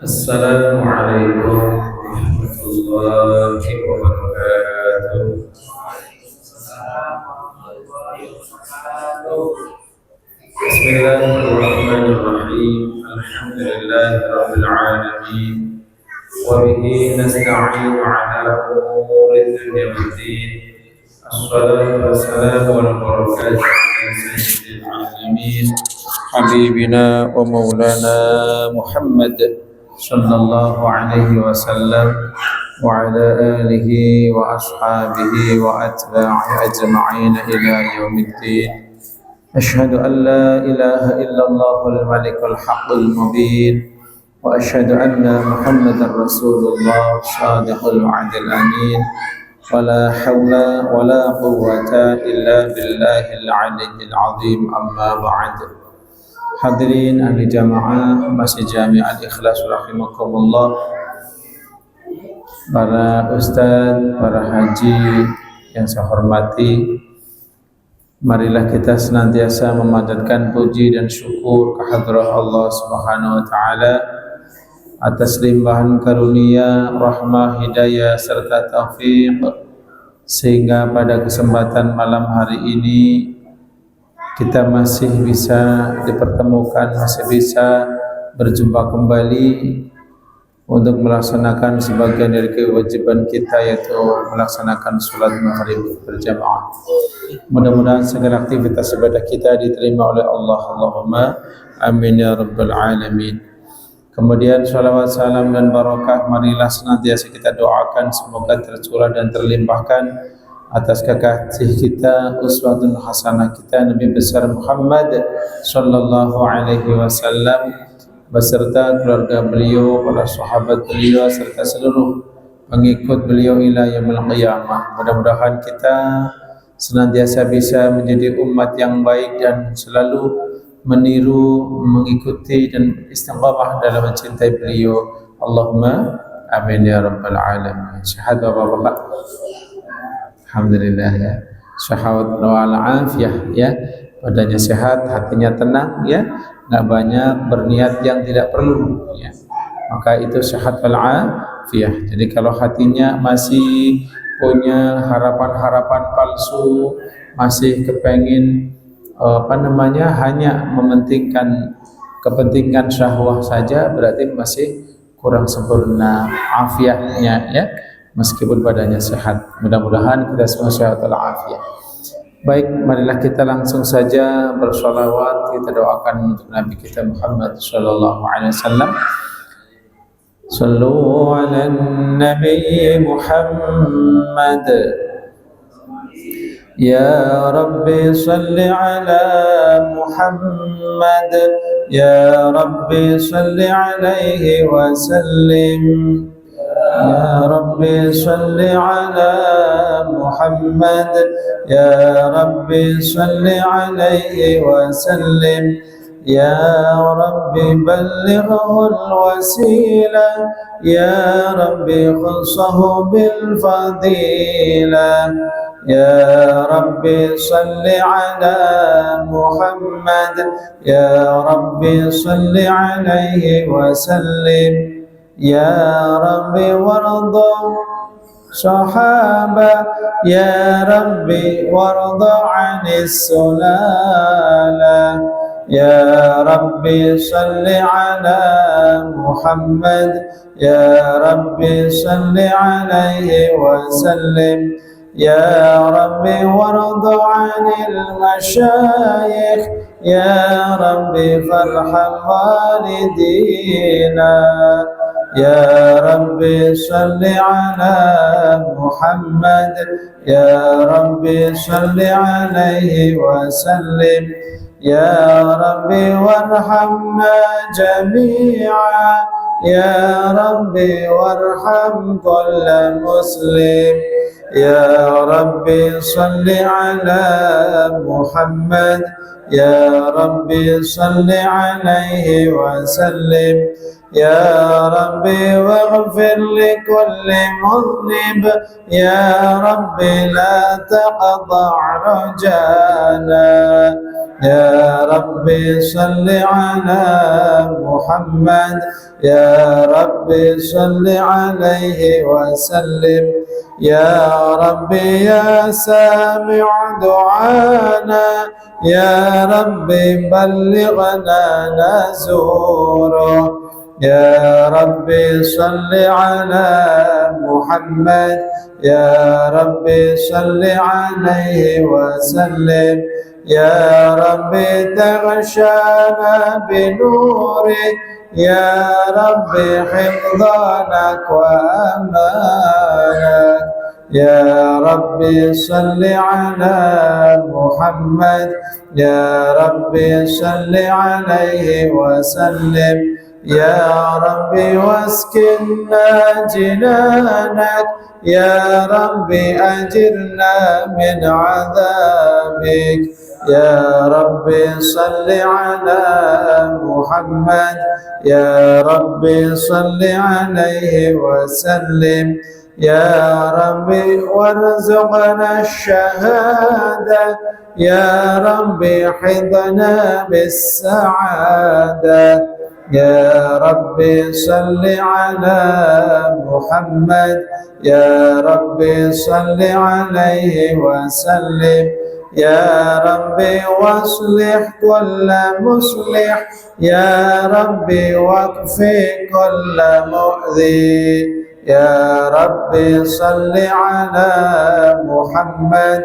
Assalamualaikum warahmatullahi wabarakatuh. Bismillahirrahmanirrahim. Alhamdulillahirabbil alamin. Wa bihi nasta'inu ala umuri dunya waddin. Assalatu wassalamu ala barakatuh sayyidil alamin. Habibina wa maulana Muhammad sallallahu alaihi wasallam wa ala alihi wa ashabihi wa atba'i ajma'in ila yaumiddin. Asyhadu an la ilaha illallah al-malikul haqqul mubin wa asyhadu anna Muhammadar Rasulullah shadiqul wa'dil amin. Wala hawla wala quwwata illa billahil aliyyil azim, amma ba'd. Hadirin ahli jamaah Masjid Jami' Al-Ikhlas rahimakumullah, para ustaz, para haji yang saya hormati, marilah kita senantiasa memanjatkan puji dan syukur kehadrat Allah Subhanahu wa taala atas limpahan karunia, rahmah, hidayah serta taufik, sehingga pada kesempatan malam hari ini kita masih bisa dipertemukan, masih bisa berjumpa kembali untuk melaksanakan sebagian dari kewajiban kita, yaitu melaksanakan sholat maghrib berjamaah. Mudah-mudahan segala aktivitas ibadah kita diterima oleh Allah. Allahumma amin ya rabbal alamin. Kemudian salawat, salam dan barakah marilah senantiasa kita doakan semoga tercurah dan terlimpahkan atas kekasih kita, uswatun hasanah kita, Nabi besar Muhammad sallallahu alaihi wasallam beserta keluarga beliau, para sahabat beliau serta seluruh pengikut beliau ila yaumil qiyamah. Mudah-mudahan kita senantiasa bisa menjadi umat yang baik dan selalu meniru, mengikuti dan istiqamah dalam mencintai beliau. Allahumma amin ya rabbal alamin. Syahadu Bapak. Alhamdulillah ya. Syahawat wal afiyah ya. Badannya sehat, hatinya tenang ya. Enggak banyak berniat yang tidak perlu ya. Maka itu syahat wal afiyah. Jadi kalau hatinya masih punya harapan-harapan palsu, masih kepengin hanya mementingkan kepentingan syahwah saja, berarti masih kurang sempurna afiahnya ya. Meskipun badannya sehat, mudah-mudahan kita semua sehat walafiat. Baik, marilah kita langsung saja bersolawat, kita doakan untuk Nabi kita Muhammad sallallahu alaihi wasallam. Sallu ala Nabi Muhammad. Ya Rabbi salli ala Muhammad. Ya Rabbi salli alaihi wa sallim. Ya Rabbi salli ala Muhammad. Ya Rabbi salli alaihi wa sallim. Ya Rabbi ballighhu al-wasilah. Ya Rabbi khussahu bil fadilah. Ya Rabbi salli ala Muhammad. Ya Rabbi salli alaihi wa sallim. Ya Rabbi warda sahaba. Ya Rabbi warda anis sulala. Ya Rabbi salli ala Muhammad. Ya Rabbi salli alaihi wa sallim. Ya Rabbi warda anil masyayikh. Ya Rabbi farham walidina. Ya Rabbi salli ala Muhammad. Ya Rabbi salli alaihi wa sallim. Ya Rabbi warhamna jami'a. Ya Rabbi warham kulla muslim. يا ربي صل على محمد يا ربي صل عليه وسلم يا ربي واغفر لكل مذنب يا ربي لا تقطع رجانا يا ربي صل على محمد يا ربي صل عليه وسلم يا ربي يا سامع دعانا يا ربي بلغنا نزوره يا ربي صل على محمد يا ربي صل عليه وسلم يا ربي تغشانا بنورك يا ربي حفظانك وأمانك يا ربي صل على محمد يا ربي صل عليه وسلم يا ربي واسكننا جنانك يا ربي أجرنا من عذابك يا ربي صل على محمد يا ربي صل عليه وسلم يا ربي وارزقنا الشهادة يا ربي حظنا بالسعادة يا ربي صل على محمد يا ربي صل عليه وسلم يا ربي واصلح كل مصلح يا ربي واكفي كل مؤذي يا ربي صل على محمد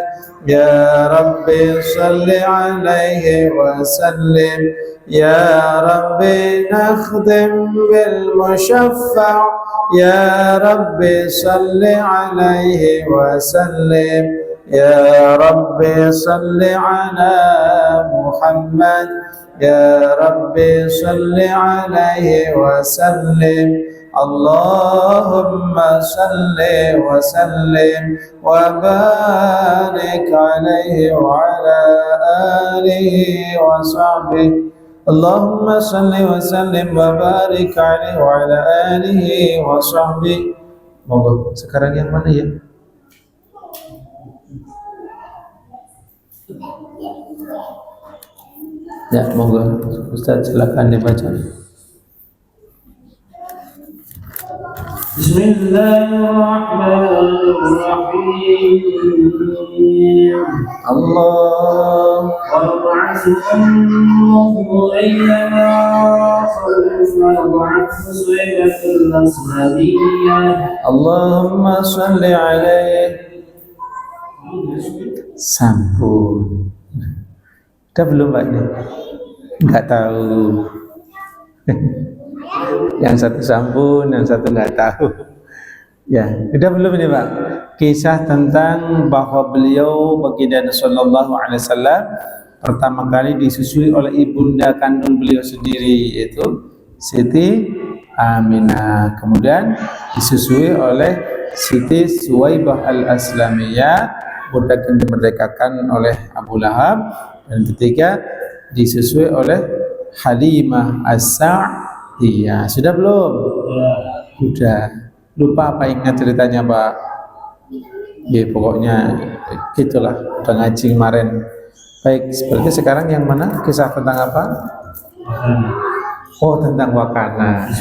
يا ربي صل عليه وسلم يا ربي نخدم بالمشفع يا ربي صل عليه وسلم يا ربي صل على محمد يا ربي صل عليه وسلم اللهم صل وسلم وبارك عليه وعلى آله وصحبه اللهم صل وسلم وبارك عليه وعلى آله وصحبه. Monggo, sekarang yang mana ya? Ya, monggo Ustaz silakan dibaca. Bismillahirrahmanirrahim. Allah wab'athuhum ayyama wab'athu su'ibatul asmadiyah. Allahumma salli alaihi. Sampun. Udah belum Pak ini? Enggak tahu. Yang satu sampun, yang satu enggak tahu. Ya, udah belum ini Pak? Kisah tentang bahwa beliau baginda Sallallahu Alaihi Wasallam pertama kali disusui oleh ibunda kandung beliau sendiri, yaitu Siti Aminah. Kemudian disusui oleh Siti Suwaibah Al-Aslamiyah, budak yang dimerdekakan oleh Abu Lahab. Dan ketiga disusui oleh Halimah As-Sa'diyah. Sudah belum? Sudah. Lupa apa ingat ceritanya Pak? Ya pokoknya gitulah, udah ngaji kemarin. Baik, seperti sekarang yang mana? Kisah tentang apa? Oh, tentang wakana. Baik,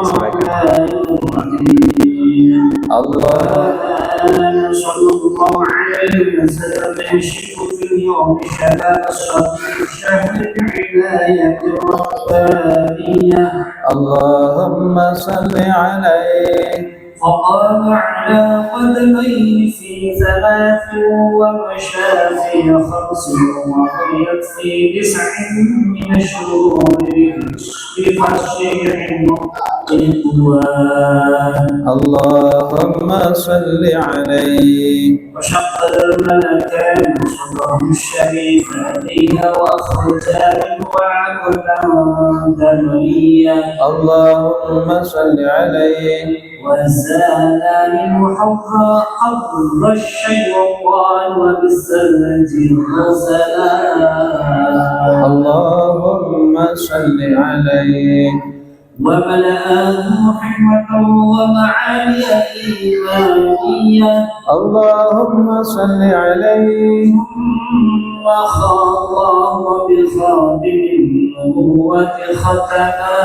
silakan. Allah sallallahu alaihi wasallam yashku fil yawm shabab الشهر العناية الربانية. اللهم صل عليه. فقام على قدميه في 3 ومشى في 5 وقيت في 9 من الشهور بفشيع رضوان اللهم صل عليه وشق الملكان صدره الشريف عليها وأخرجا منه عقلا دمريا اللهم صل عليه وزالا منه حظ الشيطان وبالسلة غسلا اللهم صل عليه وملأه حكمة ومعاني إيمانية اللهم صل عليه ثم خاضه بخاتم النبوة ختما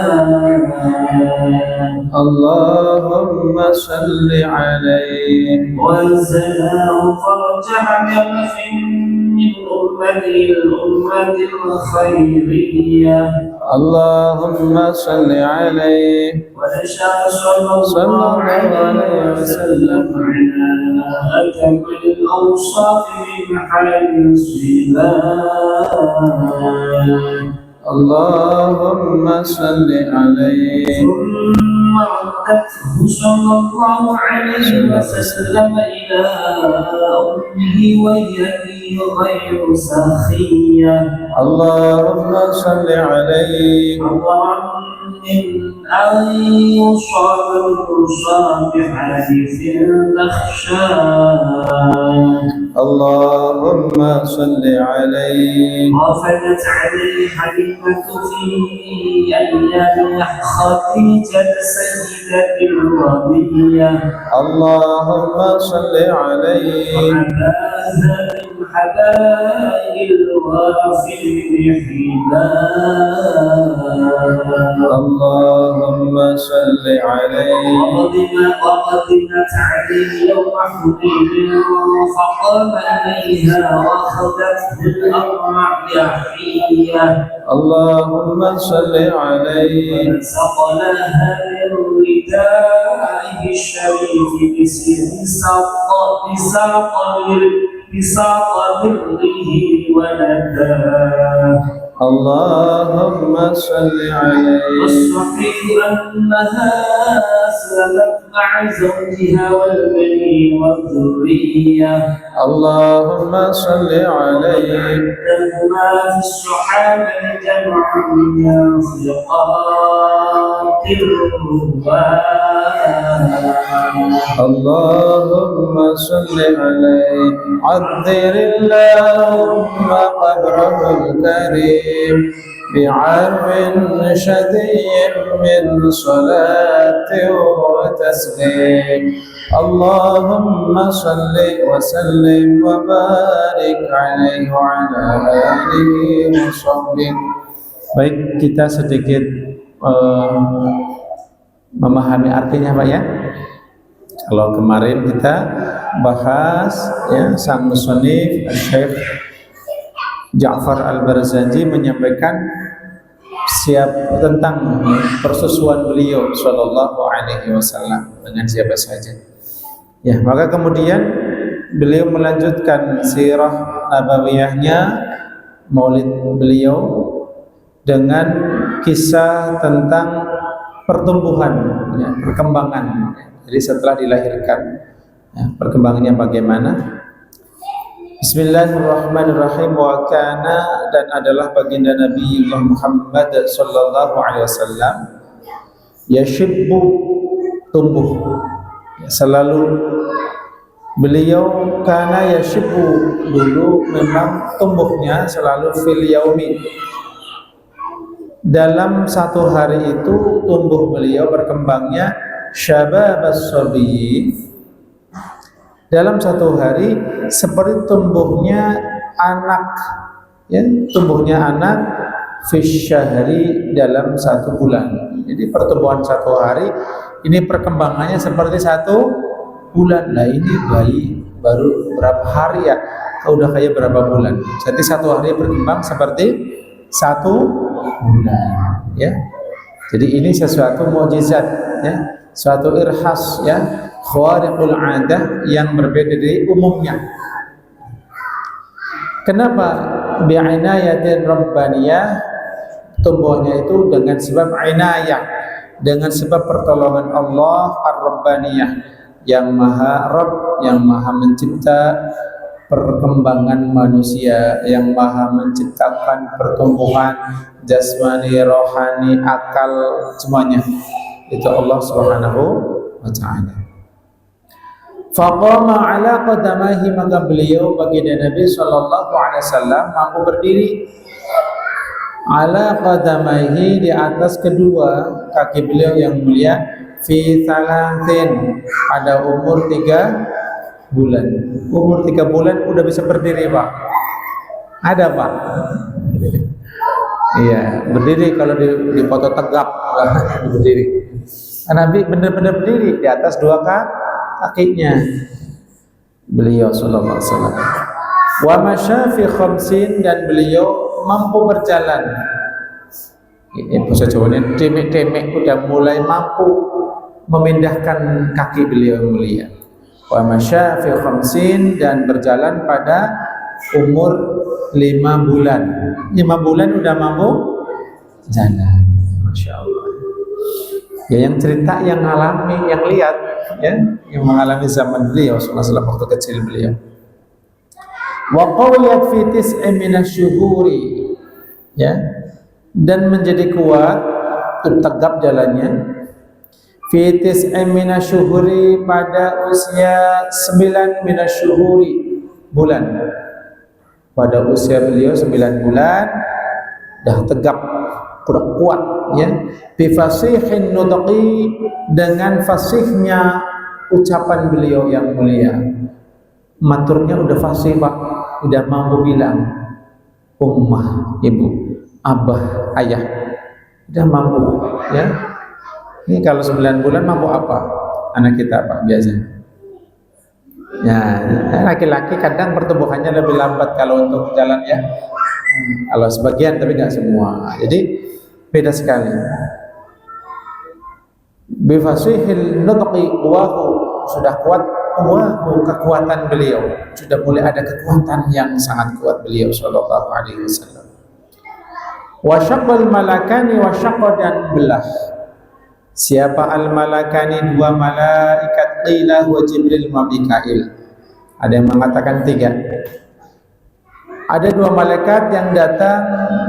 اللهم صل عليه وزناه فرجع بألف من أمته الأمة الخيرية اللهم صل عليه ونشأ صلى الله عليه وسلم على أكمل الأوصاف من حال الصفات اللهم صل عليه ثم ردته صلى الله عليه وسلم إلى أمه وهي غير سخية اللهم صل عليه اللهم من أن يصاب بالمصاب حديث الأخشاب اللهم صل عليه غفلت عليه حليمة في أيام خديجة سيدة الربيع اللهم صل عليه وعباس من حبائل الغافل بحباب اللهم صل عليه وقدمت عليه يوم حنين فقام إليها وأخذته الأرمع يحييها اللهم صل عليه فسقلها من ردائه الشريف بساط بره ولداه اللهم صل عليه والصحيح أنها أسلمت مع زوجها والبنين والذرية اللهم صل عليه عندهما في الصحابة جمع من ثقات الرهبان اللهم صل عليه عذر اللهم قبره الكريم بعرف شدي من صلاة وتسليم اللهم صل وسلم وبارك عليه وعلى آله وصحبه. Baik, kita sedikit memahami artinya Pak ya. Kalau kemarin kita bahas ya, sang musannif Syekh Ja'far Al-Barzanji menyampaikan tentang persusuan beliau sallallahu alaihi wasallam dengan siapa saja. Ya, maka kemudian beliau melanjutkan sirah nabawiyahnya, maulid beliau dengan kisah tentang pertumbuhan, ya, perkembangan. Jadi setelah dilahirkan, ya, perkembangannya bagaimana? Bismillahirrahmanirrahim. Wa kana, dan adalah baginda Nabi Muhammad sallallahu alaihi wasallam yashibbu, tumbuh, ya, selalu beliau kana yashibbu, dulu memang tumbuhnya selalu fil yaumi, dalam satu hari itu tumbuh beliau berkembangnya syabab as-sabi, dalam satu hari seperti tumbuhnya anak, ya, tumbuhnya anak fisyahri, dalam satu bulan. Jadi pertumbuhan satu hari ini perkembangannya seperti satu bulan. Nah ini bayi baru berapa hari ya, udah kayak berapa bulan. Jadi satu hari berkembang seperti satu bulan, ya. Jadi ini sesuatu mukjizat, ya, suatu irhas, ya, khariqul adah yang berbeda dari umumnya. Kenapa bi'inayatin rabbaniyah, tumbuhnya itu dengan sebab inayah, dengan sebab pertolongan Allah Ar-Rabbaniyah, yang Maha Rabb, yang Maha mencipta perkembangan manusia, yang Maha menciptakan pertumbuhan jasmani, rohani, akal, semuanya itu Allah Subhanahu wa ta'ala. Faqama ala qadamaihi, maka beliau baginda Nabi sallallahu alaihi wasallam mampu berdiri ala qadamaihi, di atas kedua kaki beliau yang mulia, fi thalathin, pada umur 3 bulan. Umur 3 bulan udah bisa berdiri, Pak. Ada, Pak? Iya, berdiri. Kalau di foto tegap berdiri. Nabi benar-benar berdiri di atas 2 kakinya beliau sallallahu alaihi wasallam. Wa masya fi khamsin, dan beliau mampu berjalan. Ini bahasa Jawanya demek-demek udah mulai mampu memindahkan kaki beliau mulia. Wa masya fi khamsin, dan berjalan pada umur 5 bulan. 5 bulan udah mampu jalan. Masya Allah. Ya, yang cerita, yang alami, yang lihat, ya, yang mengalami zaman beliau sallallahu waktu kecil beliau. Wa qawiyat fi tis'i minasyuhuri, ya, dan menjadi kuat, tegap jalannya, fi tis'i minasyuhuri, pada usia 9 minasyuhuri, bulan. Pada usia beliau 9 bulan dah tegap, kuat, ya, bi fasihin nutqi, dengan fasihnya ucapan beliau yang mulia. Maturnya udah fasih, Pak, udah mampu bilang ummah, ibu, abah, ayah, udah mampu, ya. Ini kalau 9 bulan mampu apa anak kita, Pak, biasanya? Ya, laki-laki kadang pertumbuhannya lebih lambat kalau untuk jalan, ya. Kalau sebagian, tapi nggak semua. Jadi beda sekali. Bifasihil nutqi wahu, sudah kuat, wahu, kekuatan beliau sudah mulai ada, kekuatan yang sangat kuat beliau sallallahu alaihi wasallam. Wa syaqqal malakani, wa syaqqa, dan belah. Siapa al malakani? 2 malaikat, qila wa Jibril wa Mikail. Ada yang mengatakan 3. Ada 2 malaikat yang datang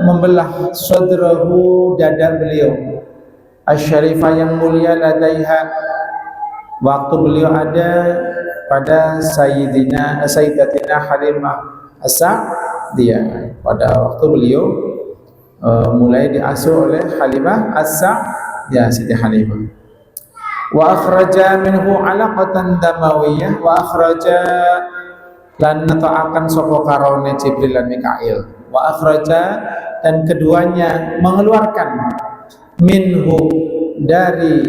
membelah sadrahu, dada beliau, asy-syarifah, yang mulia, ladaiha, waktu beliau ada pada Sayyidatina Halimah As-Sa'diyah, pada waktu beliau mulai diasuh oleh Halimah As-Sa'diyah, Siti Halimah. Wa akhraja minhu 'alaqatan damawiyah, wa akhraja, lan nata'akan sapa karone Jibril lan Mikail, wa akhraja, dan keduanya mengeluarkan, minhu, dari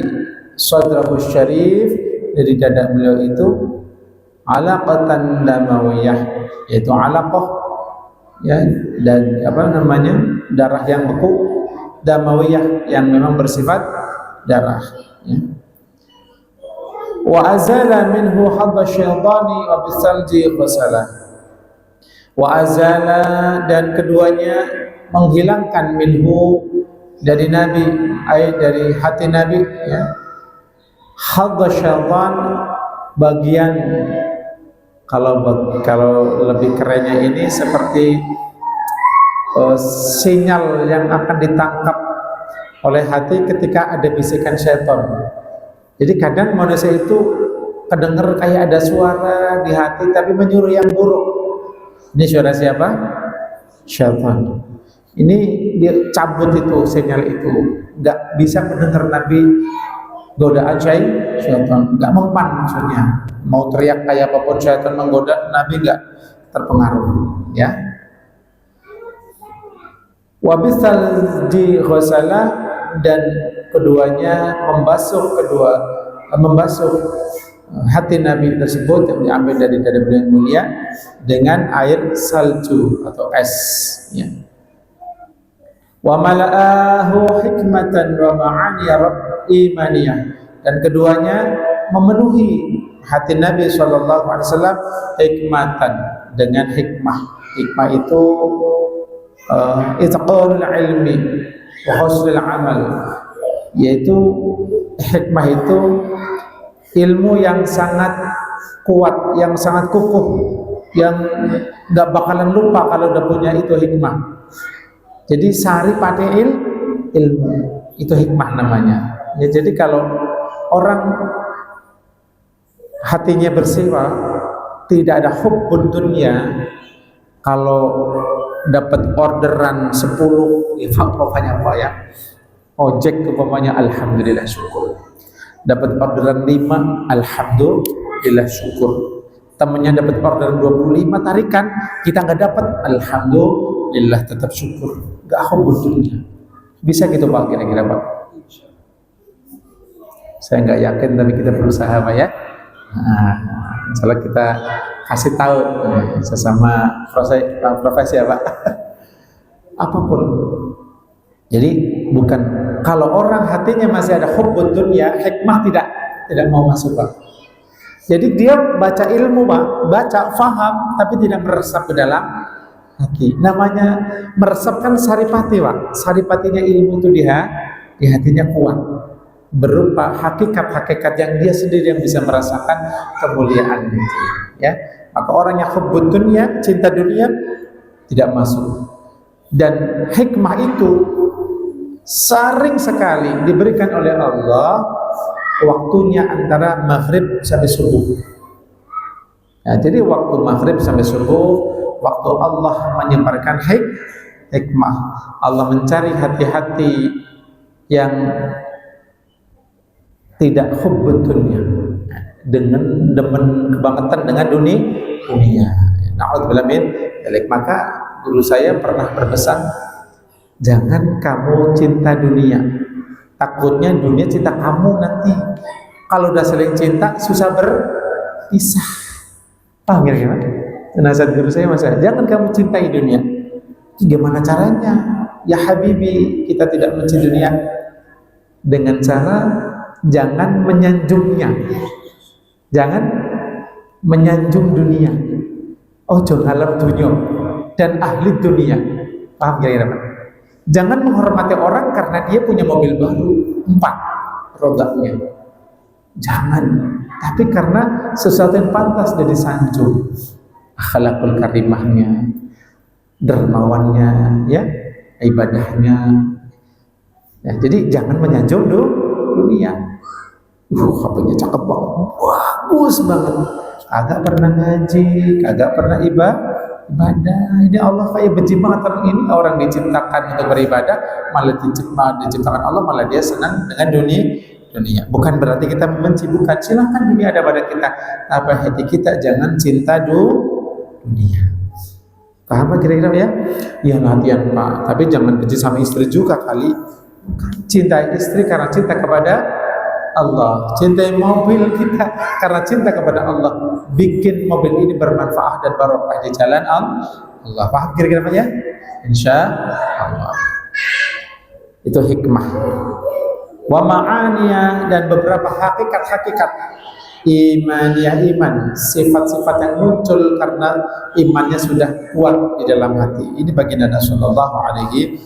sadrahu syarif, dari dada beliau itu, alaqatan damawiyah, yaitu alaqah, ya, dan apa namanya, darah yang beku, damawiyah, yang memang bersifat darah, ya. Wa azala minhu hadda syaitani wa bisalji ghasalah. Wa azala, dan keduanya menghilangkan, minhu, dari Nabi, dari hati Nabi, ya, hadda syaitan, bagian, kalau lebih kerennya ini seperti sinyal yang akan ditangkap oleh hati ketika ada bisikan syaitan. Jadi kadang manusia itu kedengar kayak ada suara di hati tapi menyuruh yang buruk. Ini suara siapa? Syaitan. Ini dia cabut itu sinyal itu, nggak bisa mendengar Nabi, godaan syaitan, nggak mempan maksudnya. Mau teriak kayak apapun syaitan menggoda, Nabi nggak terpengaruh, ya. Wabisal di ghasalah, dan keduanya membasuh hati Nabi tersebut yang diambil dari dada beliau yang mulia dengan air salju atau es, ya. Wa mala'ahu hikmatan wa ma'ani imaniyah, dan keduanya memenuhi hati Nabi SAW hikmatan, dengan hikmah. Hikmah itu itqanul ilmi wa husnul amal, yaitu hikmah itu ilmu yang sangat kuat, yang sangat kukuh, yang nggak bakalan lupa kalau udah punya itu hikmah. Jadi saripati ilmu itu hikmah namanya. Ya, jadi kalau orang hatinya bersih, Pak, tidak ada hubbud dunia, kalau dapat orderan 10 ya pokoknya apa ya, ojek umpamanya alhamdulillah syukur, dapat orderan 5 alhamdulillah syukur, temennya dapat orderan 25 tarikan, kita nggak dapat, alhamdulillah tetap syukur, nggak hubbud dunia. Bisa gitu Pak kira-kira Pak? Saya nggak yakin tapi kita berusaha Pak ya. Nah, misalnya kita kasih tahu sesama profesi ya Pak. Apapun. Jadi bukan, kalau orang hatinya masih ada hubbud dunya, hikmah tidak mau masuk Pak. Jadi dia baca ilmu Pak, baca faham tapi tidak meresap ke dalam hati. Namanya meresap kan saripati Pak. Saripatinya ilmu itu dia di hatinya kuat, berupa hakikat-hakikat yang dia sendiri yang bisa merasakan kemuliaan itu. Ya, maka orang yang hubbud dunya, cinta dunia tidak masuk. Dan hikmah itu sering sekali diberikan oleh Allah waktunya antara maghrib sampai subuh. Nah, jadi waktu maghrib sampai subuh, waktu Allah menyebarkan hikmah, Allah mencari hati-hati yang tidak hubbud dunya, dengan demen kebangetan dengan dunia. Na'udzubillah min dzalik. Maka guru saya pernah berpesan, jangan kamu cinta dunia, takutnya dunia cinta kamu nanti. Kalau udah saling cinta susah berpisah. Paham kira-kira? Nasihat guru saya masa, jangan kamu cintai dunia. Gimana caranya? Ya Habibi, kita tidak mencintai dunia dengan cara jangan menyanjungnya. Jangan menyanjung dunia. Oh, jangan dunia dan ahli dunia. Paham kira-kira Pak? Jangan menghormati orang karena dia punya mobil baru 4 rodanya. Jangan. Tapi karena sesuatu yang pantas dari sanjung, akhlakul karimahnya, dermawannya, ya, ibadahnya. Ya, jadi jangan menyanjung dunia. HP-nya cakep banget, bagus banget. Kagak pernah ngaji, kagak pernah ibadah. Ini Allah kayak benci banget orang ini. Orang diciptakan untuk beribadah, malah diciptakan Allah, malah dia senang dengan dunia. Bukan berarti kita membenci, bukan. Silahkan dunia ada pada kita, tapi hati kita jangan cinta dunia. Paham kira-kira ya? Ya latihan Pak, tapi jangan benci sama istri juga kali. Cinta istri karena cinta kepada Allah, cintai mobil kita karena cinta kepada Allah, bikin mobil ini bermanfaat dan barokah di jalan Allah. Paham kira-kira Pak ya? Insya Allah. Itu hikmah. Wa ma'aniya, dan beberapa hakikat-hakikat imaniyah, iman, sifat-sifat yang muncul karena imannya sudah kuat di dalam hati. Ini baginda Sallallahu Alaihi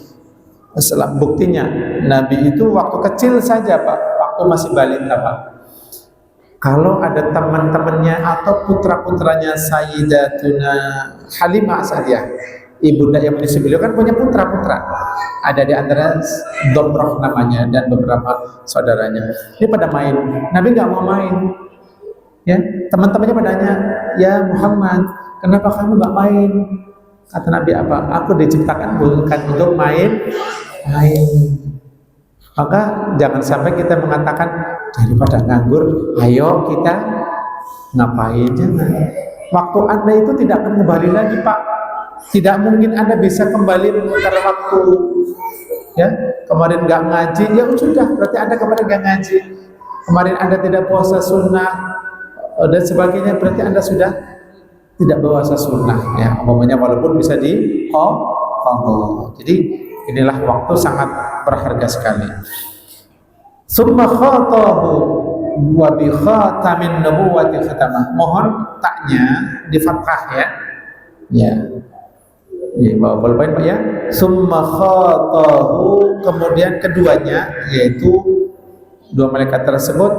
Wasallam. Buktinya Nabi itu waktu kecil saja Pak, waktu masih balita Pak, kalau ada teman-temannya atau putra-putranya Sayyidatuna Halimah Sa'diyah, ibunda yang menyusui beliau, kan punya putra-putra, ada di antara Domroh namanya dan beberapa saudaranya. Ini pada main, Nabi nggak mau main. Ya, teman-temannya padanya, ya Muhammad, kenapa kamu nggak main? Kata Nabi apa? Aku diciptakan bukan untuk main. Maka jangan sampai kita mengatakan daripada nganggur, ayo kita ngapain. Jangan. Waktu Anda itu tidak akan kembali lagi Pak. Tidak mungkin Anda bisa kembali memutar waktu. Ya, kemarin nggak ngaji, ya sudah, berarti Anda kemarin nggak ngaji. Kemarin Anda tidak puasa sunnah dan sebagainya, berarti Anda sudah tidak puasa sunnah. Ya, umumnya walaupun bisa di qadha. Jadi inilah waktu sangat berharga sekali. Summa khatahu wa bi khatamin nubuwati khatamah. Mohon taknya di fathah ya. Ya. Ya, boleh Pak ya. Summa khatahu, kemudian keduanya yaitu Dua malaikat tersebut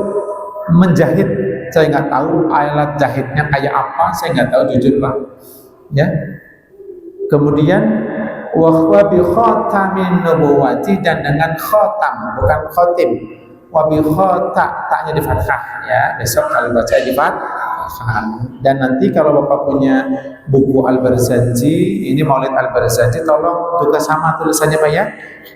menjahit. Saya nggak tahu alat jahitnya kayak apa, saya nggak tahu jujur Pak. Ya. Kemudian wa bi khatamin nubuwati, dan dengan khatam, bukan khotim. Wa bi khata, taknya di fathah ya. Besok kalau baca di fathah. Dan nanti kalau Bapak punya buku Al-Barzanji, ini Maulid Al-Barzanji, tolong juga sama tulisannya Pak ya.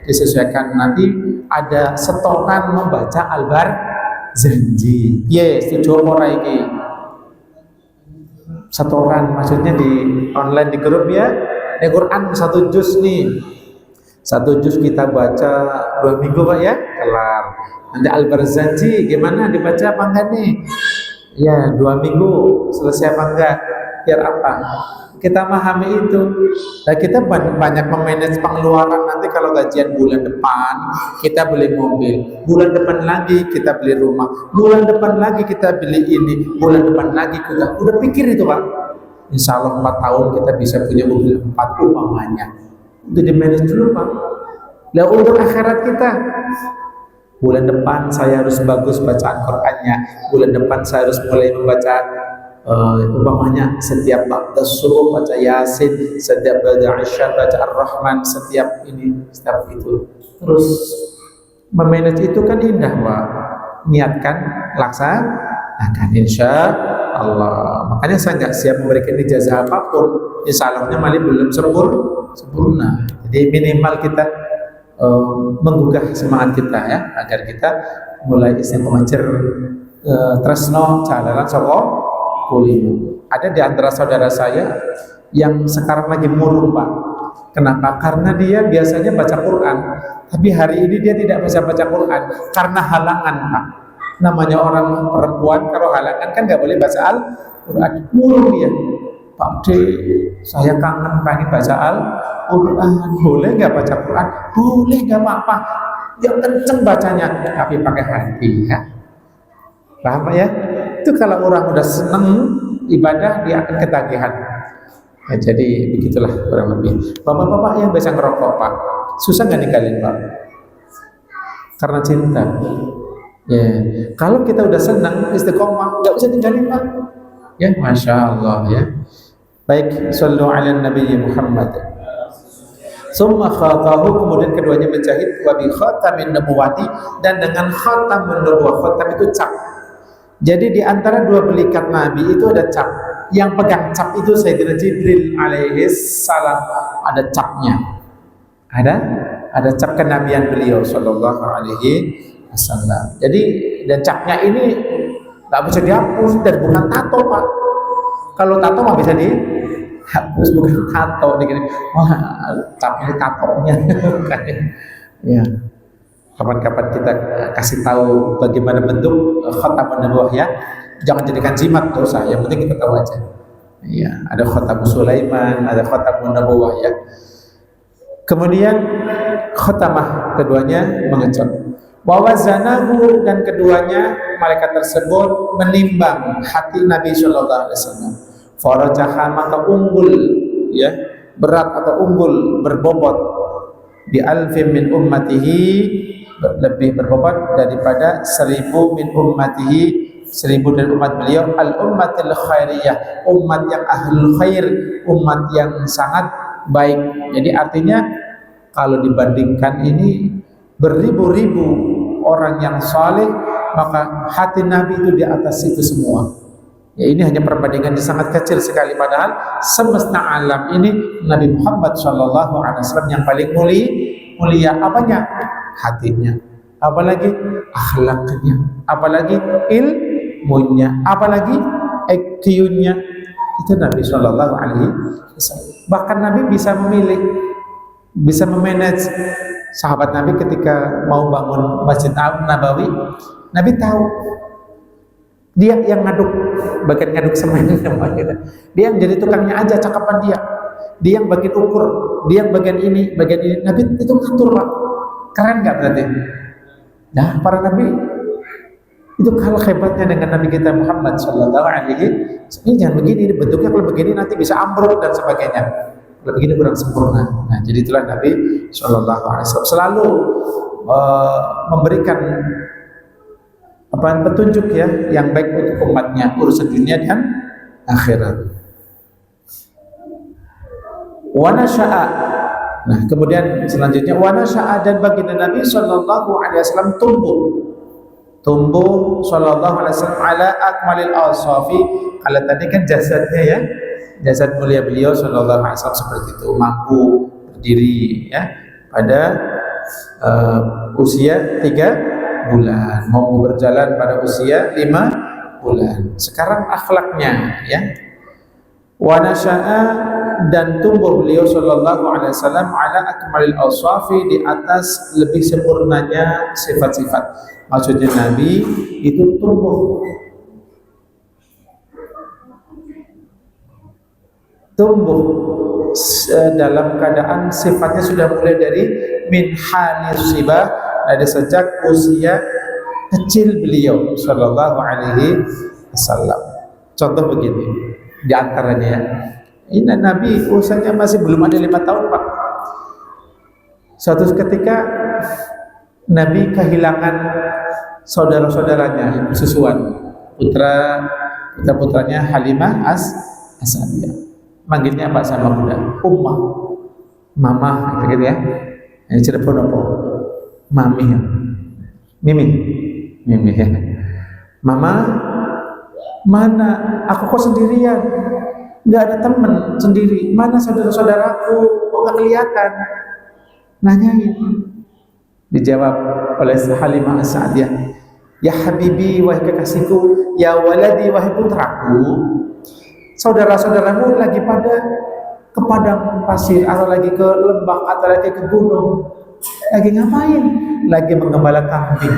Disesuaikan, nanti ada setoran membaca Al-Barzanji. Yes, setuju orang ini. Setoran maksudnya di online di grup ya. Quran 1 juz nih, 1 juz kita baca 2 minggu Pak ya, kelar. Nanti Al-Barzanji gimana, dibaca apa enggak nih? Ya 2 minggu selesai apa enggak? Biar apa? Kita memahami itu. Dan kita banyak memanage pengeluaran. Nanti kalau gajian bulan depan kita beli mobil, bulan depan lagi kita beli rumah, bulan depan lagi kita beli ini, bulan depan lagi kita udah pikir itu Pak. Insya Allah 4 tahun kita bisa punya mobil 4 umpamanya. Itu di manage dulu Pak. Nah untuk akhirat kita, bulan depan saya harus bagus bacaan Qurannya, bulan depan saya harus mulai membaca umpamanya setiap ba'da subuh baca Yasin, setiap ba'da Isya baca Ar-Rahman, setiap ini, setiap itu. Terus memanage itu kan indah Pak. Niatkan, laksanakan insya Allah. Makanya saya nggak siap memberikan ijazah apapun. Insya Allahnya malah belum sempurna. Jadi minimal kita menggugah semangat kita ya, agar kita mulai istiqomah tresno jalanan soko kuliah. Ada di antara saudara saya yang sekarang lagi murung Pak. Kenapa? Karena dia biasanya baca Quran, tapi hari ini dia tidak baca Quran karena halangan Pak. Namanya orang perempuan kalau halangan kan nggak boleh baca Al-Quran. Murung dia, Pak D, saya kangen pengen baca Al-Quran. Boleh nggak baca Quran? Boleh, nggak apa-apa. Yang kenceng bacanya, tapi pakai hati ya. Paham Pak ya? Itu kalau orang udah seneng ibadah, dia akan ketagihan. Ya, jadi begitulah kurang lebih. Bapak-bapak yang biasa ngerokok Pak, susah nggak ninggalin Pak? Karena cinta. Ya, kalau kita udah senang istiqomah, nggak bisa tinggalin Pak. Ya, masya Allah ya. Baik, sallu ala Nabi Muhammad. Summa khatahu, kemudian keduanya menjahit wa bi khatamin nubuwati, dan dengan khatamun nubuwah. Khatam itu cap. Jadi di antara dua belikat Nabi itu ada cap. Yang pegang cap itu Sayyidina Jibril alaihi salam, ada capnya. Ada cap kenabian beliau sallallahu alaihi wasallam. Jadi dan capnya ini nggak bisa dihapus, dan bukan tato Pak. Kalau tato mah bisa dihapus, bukan tato. Wah, cap ini tatonya. Ya. Kapan-kapan kita kasih tahu bagaimana bentuk khatamun nubuwah ya. Jangan jadikan jimat dosa, yang penting kita tahu aja. Ya, ada khatamun Sulaiman, ada khatamun nubuwah ya. Kemudian khatamah keduanya mengecap. Wa wazanahu, dan keduanya malaikat tersebut menimbang hati Nabi sallallahu alaihi wasallam. Farajaha, maka unggul ya, berat atau unggul berbobot bi alfin min ummatihi, lebih berbobot daripada 1000 min ummatihi, 1000 dari umat beliau, al ummatil khairiyah, umat yang ahlul khair, umat yang sangat baik. Jadi artinya kalau dibandingkan ini beribu-ribu orang yang saleh, maka hati Nabi itu di atas itu semua. Ya, ini hanya perbandingan yang sangat kecil sekali, padahal semesta alam ini Nabi Muhammad sallallahu alaihi wasallam yang paling mulia. Apanya? Hatinya. Apalagi akhlaknya, apalagi ilmunya, apalagi IQ-nya. Itu Nabi sallallahu alaihi wasallam. Bahkan Nabi bisa memilih, bisa memanage. Sahabat Nabi ketika mau bangun Masjid Nabawi, Nabi tahu dia yang ngaduk, bagian ngaduk semen, dia yang jadi tukangnya aja, cakapan dia yang bagian ukur, dia yang bagian ini, Nabi itu ngatur Pak. Keren nggak berarti? Nah, para Nabi itu kalah hebatnya dengan Nabi kita Muhammad Sallallahu Alaihi Wasallam. Ini jangan begini, bentuknya kalau begini nanti bisa ambruk dan sebagainya. Kalau begini kurang sempurna. Nah, jadi itulah Nabi Sallallahu Alaihi Wasallam selalu memberikan petunjuk ya yang baik untuk umatnya, urusan dunia dan akhirat. Wa nasya'a. Nah, kemudian selanjutnya wa nasya'a, dan baginda Nabi sallallahu alaihi wasallam tumbuh sallallahu alaihi wasallam ala akmalil awsafi. Kalau tadi kan jasadnya ya, jasad mulia beliau sallallahu alaihi wasallam seperti itu, mampu berdiri ya pada usia 3 bulan, mau berjalan pada usia 5 bulan. Sekarang akhlaknya ya. Wa nasya'a, dan tumbuh beliau sallallahu alaihi wasallam ala akmalil awsafi, di atas lebih sempurnanya sifat-sifat. Maksudnya Nabi itu tumbuh dalam keadaan sifatnya sudah mulai dari min halis sibah, dari sejak usia kecil beliau sallallahu alaihi wasallam. Contoh begini, di antaranya ya, ini Nabi usianya masih belum ada 5 tahun Pak. Suatu ketika Nabi kehilangan saudara-saudaranya, susuan, putra-putranya Halimah As-Sa'diyah. Manggilnya apa sama bunda? Ummah, mama, gitu ya. Ini telepon apa? Mami ya. Mimi ya. Mama, mana? Aku kok sendirian? Nggak ada teman, sendiri. Mana saudara-saudaraku? Kok nggak kelihatan? Nanyain. Dijawab oleh Halimah As-Sa'diyah, ya habibi, wahai kekasihku, ya waladi, wahai putraku, saudara-saudaramu lagi pada ke padang pasir, atau lagi ke lembah, atau lagi ke gunung. Lagi ngapain? Lagi menggembala kambing.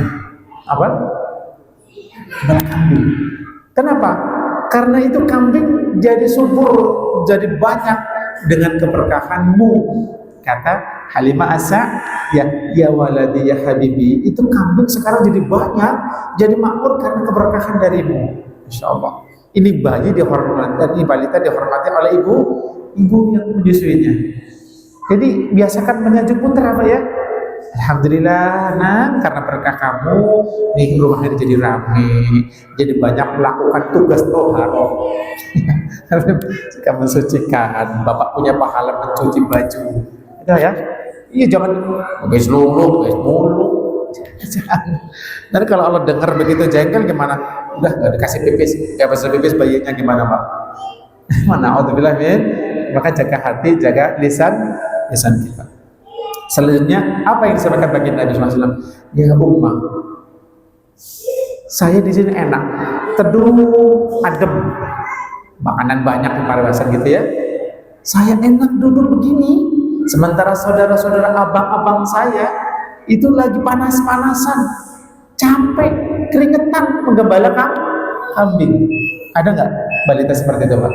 Apa? Gembala kambing. Kenapa? Karena itu kambing jadi subur, jadi banyak dengan keberkahanmu. Kata Halimah As-Sa'diyah, ya waladi ya habibi, itu kambing sekarang jadi banyak, jadi makmur karena keberkahan darimu. Insyaallah. Ini bayi dihormati, dan ini balita dihormati oleh ibu yang menyusuinya. Jadi biasakan menyajuk putra apa ya? Alhamdulillah Nang, karena berkah kamu nih rumah ini jadi ramai, jadi banyak melakukan tugas toharo. Kamu mensucikan, bapak punya pahala mencuci baju. Itu ya. Iya, jangan guys lulu, guys mulu. Nanti kalau Allah dengar begitu jengkel gimana? Udah gak dikasih pipis, gak bisa pipis bayinya gimana Pak? Mana auzubillah min. Maka jaga hati, jaga lisan kita. Selanjutnya apa yang disampaikan baginda Nabi SAW? Ya ummah, saya di sini enak, teduh, adem, makanan banyak di pariwasan gitu ya. Saya enak duduk begini, sementara saudara-saudara abang-abang saya itu lagi panas-panasan, capek, keringetan menggembala kambing. Ada nggak balita seperti itu Pak?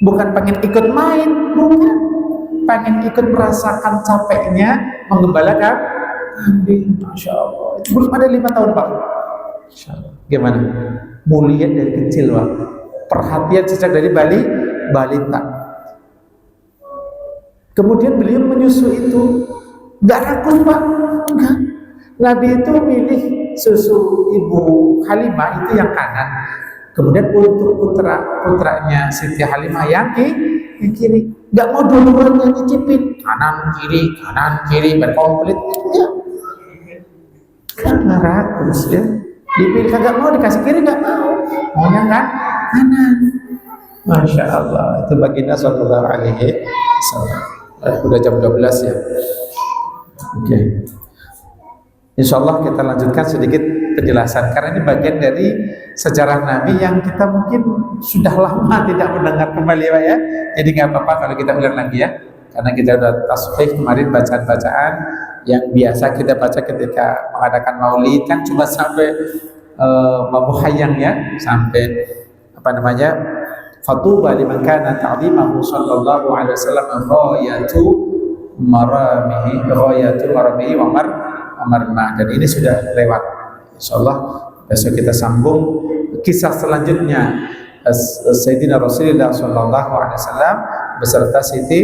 Bukan pengen ikut main, bukan, pengen ikut merasakan capeknya menggembala kambing. Masya Allah, itu belum ada 5 tahun Pak. Masya Allah. Gimana? Mulia dari kecil Pak, perhatian sejak dari balita. Kemudian beliau menyusu itu nggak rakus Pak, enggak. Nabi itu milih susu ibu Halimah itu yang kanan, kemudian untuk putranya Siti Halimah yang kiri. Nggak mau dua-duanya nyicipin kanan kiri berkomplit ya. Kan rakus ya, dipilih kagak mau, dikasih kiri nggak mau, maunya kan kanan. Masya Allah, itu baginda sallallahu alaihi wasallam. Udah jam 12 ya. Oke. Insyaallah kita lanjutkan sedikit penjelasan, karena ini bagian dari sejarah Nabi yang kita mungkin sudah lama tidak mendengar kembali Pak ya. Jadi nggak apa-apa kalau kita ulang lagi ya, karena kita udah tasbih kemarin, bacaan-bacaan yang biasa kita baca ketika mengadakan maulid kan cuma sampai Babu Hayang ya, sampai apa namanya, fatuba liman kana ta'zimahu sallallahu alaihi wasallam ghayatu maramihi wa marmah, dan ini sudah lewat. Insyaallah besok kita sambung kisah selanjutnya Sayyidina Rasulullah sallallahu alaihi wasallam beserta Siti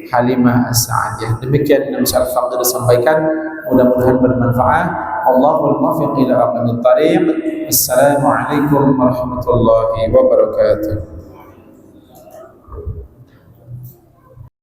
Halimah As-Sa'diyah. Demikian yang bisa Al-Faqih disampaikan, mudah-mudahan bermanfaat. Allahul muwaffiq ila aqwamit thariq. Assalamualaikum warahmatullahi wabarakatuh.